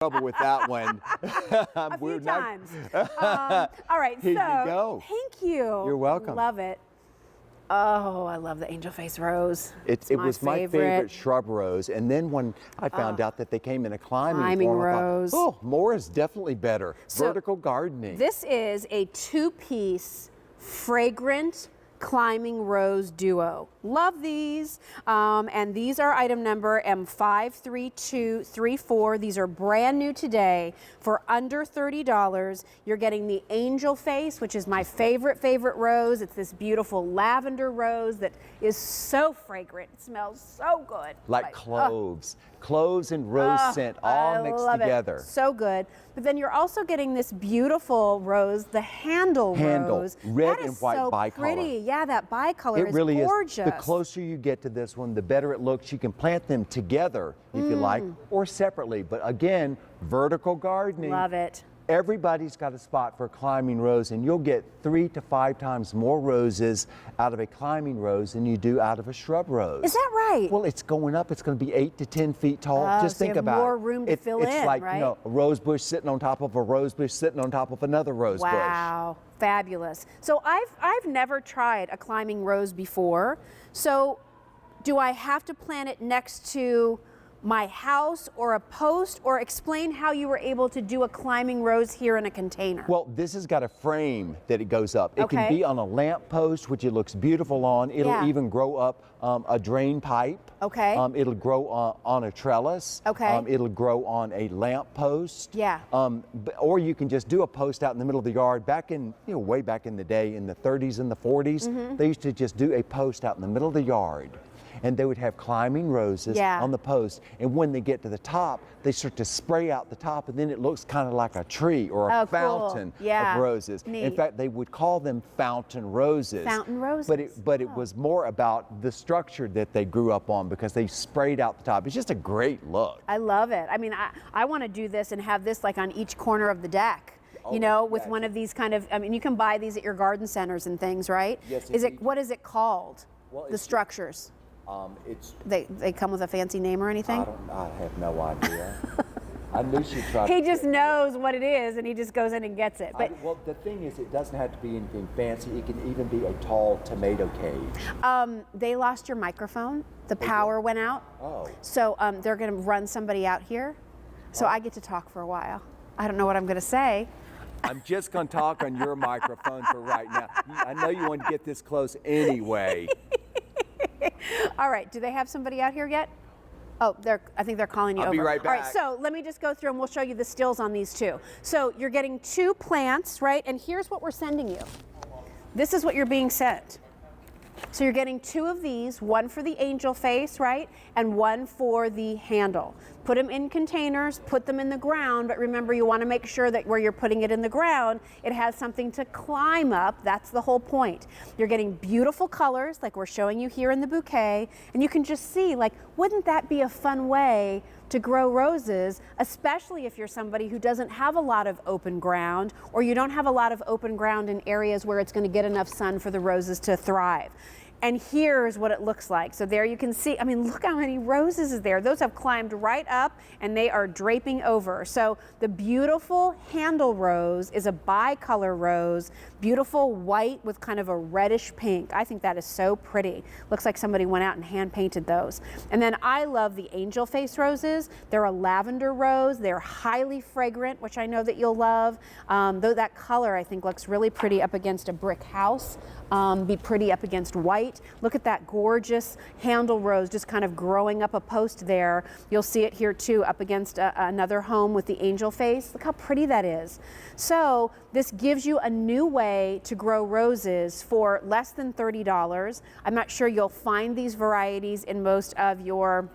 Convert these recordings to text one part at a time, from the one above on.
trouble with that one. A few times. All right, Here you go. Thank you. You're welcome. Love it. Oh, I love the angel face rose. It was my favorite shrub rose, and then when I found out that they came in a climbing form, rose. I thought, oh, more is definitely better. So vertical gardening. This is a two-piece fragrant climbing rose duo. Love these. And these are item number M53234. These are brand new today for under $30. You're getting the angel face, which is my favorite rose. It's this beautiful lavender rose that is so fragrant. It smells so good. Like cloves. Cloves and rose scent all mixed together. So good. But then you're also getting this beautiful rose, the handle rose. Red that and is white so bicolor. Pretty. Yeah, that bicolor It really gorgeous. is. The closer you get to this one, the better it looks. You can plant them together if you like, or separately. But again, vertical gardening. Love it. Everybody's got a spot for a climbing rose, and you'll get 3 to 5 times more roses out of a climbing rose than you do out of a shrub rose. Is that right? Well, it's going up. It's going to be 8 to 10 feet tall. Just so think you have about more it. room to fill it's in, like, right? you know, a rose bush sitting on top of a rose bush sitting on top of another rose bush. Wow, fabulous. So I've never tried a climbing rose before. So do I have to plant it next to my house or a post, or explain how you were able to do a climbing rose here in a container? Well, this has got a frame that it goes up. It can be on a lamp post, which it looks beautiful on. It'll even grow up a drain pipe. Okay. It'll grow on a trellis. Okay. It'll grow on a lamp post. Yeah. Or you can just do a post out in the middle of the yard. Back in, way back in the day, in the 30s and the 40s, they used to just do a post out in the middle of the yard. And they would have climbing roses on the post. And when they get to the top, they start to spray out the top, and then it looks kind of like a tree or a fountain of roses. Neat. In fact, they would call them fountain roses. Fountain roses. But it was more about the structure that they grew up on, because they sprayed out the top. It's just a great look. I love it. I mean, I want to do this and have this like on each corner of the deck. With one of these kind of, I mean, you can buy these at your garden centers and things, right? Yes. What is it called? Well, the structures. They come with a fancy name or anything? I have no idea. I knew she'd try. He just knows what it is, and he just goes in and gets it. But well, the thing is, it doesn't have to be anything fancy. It can even be a tall tomato cage. They lost your microphone. The power went out. Oh. So they're going to run somebody out here. So I get to talk for a while. I don't know what I'm going to say. I'm just going to talk on your microphone for right now. I know you want to get this close anyway. All right, do they have somebody out here yet? Oh, I think they're calling you over. I'll be right back. All right, so let me just go through and we'll show you the stills on these too. So you're getting 2 plants, right? And here's what we're sending you. This is what you're being sent. So you're getting 2 of these, one for the angel face, right? And one for the handle. Put them in containers, put them in the ground, but remember, you want to make sure that where you're putting it in the ground, it has something to climb up. That's the whole point. You're getting beautiful colors like we're showing you here in the bouquet, and you can just see, like, wouldn't that be a fun way to grow roses, especially if you're somebody who doesn't have a lot of open ground, or you don't have a lot of open ground in areas where it's going to get enough sun for the roses to thrive. And here's what it looks like. So there you can see, I mean, look how many roses is there. Those have climbed right up and they are draping over. So the beautiful handle rose is a bicolor rose, beautiful white with kind of a reddish pink. I think that is so pretty. Looks like somebody went out and hand painted those. And then I love the angel face roses. They're a lavender rose. They're highly fragrant, which I know that you'll love. Though that color I think looks really pretty up against a brick house. Be pretty up against white. Look at that gorgeous handle rose just kind of growing up a post there. You'll see it here too up against another home with the angel face. Look how pretty that is. So this gives you a new way to grow roses for less than $30. I'm not sure you'll find these varieties in most of your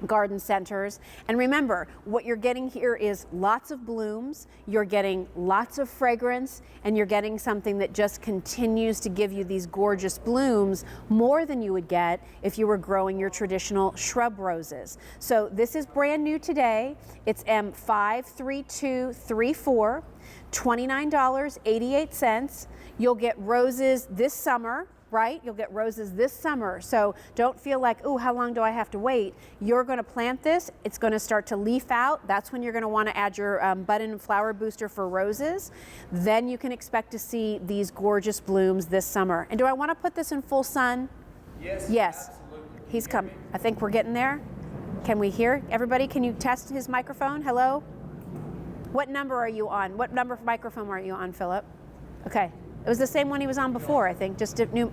garden centers. And remember, what you're getting here is lots of blooms, you're getting lots of fragrance, and you're getting something that just continues to give you these gorgeous blooms more than you would get if you were growing your traditional shrub roses. So this is brand new today. It's M53234, $29.88. You'll get roses this summer right? You'll get roses this summer. So don't feel like, oh, how long do I have to wait? You're going to plant this. It's going to start to leaf out. That's when you're going to want to add your button and flower booster for roses. Then you can expect to see these gorgeous blooms this summer. And do I want to put this in full sun? Yes. Yes. Absolutely. He's come. I think we're getting there. Can we hear? Everybody, can you test his microphone? Hello? What number are you on? What number of microphone are you on, Philip? Okay. It was the same one he was on before, I think. Just do Woo!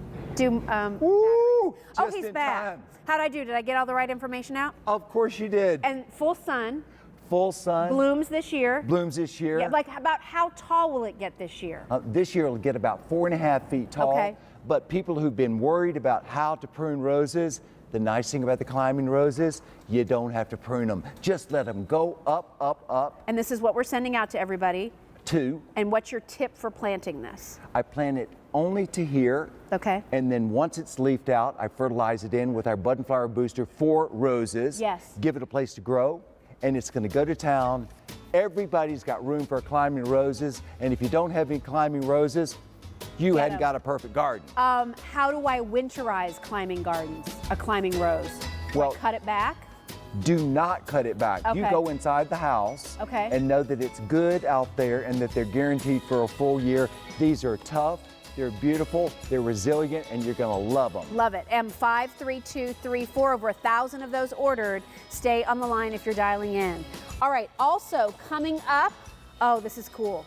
oh, Just he's in back. time. How'd I do? Did I get all the right information out? Of course you did. And full sun. Full sun. Blooms this year. Blooms this year. Yeah, like about how tall will it get this year? This year it'll get about 4.5 feet tall. Okay. But people who've been worried about how to prune roses, the nice thing about the climbing roses, you don't have to prune them. Just let them go up, up, up. And this is what we're sending out to everybody. 2. And what's your tip for planting this? I plant it only to here. Okay. And then once it's leafed out, I fertilize it in with our bud and flower booster for roses. Yes. Give it a place to grow, and it's going to go to town. Everybody's got room for climbing roses, and if you don't have any climbing roses, you hadn't got a perfect garden. How do I winterize climbing gardens? A climbing rose? Do I Well- cut it back? Do not cut it back. You Okay. go inside the house Okay. and know that it's good out there and that they're guaranteed for a full year. These are tough, they're beautiful, they're resilient, and you're gonna love them. Love it. M53234, over 1,000 of those ordered. Stay on the line if you're dialing in. All right, also coming up, oh, this is cool.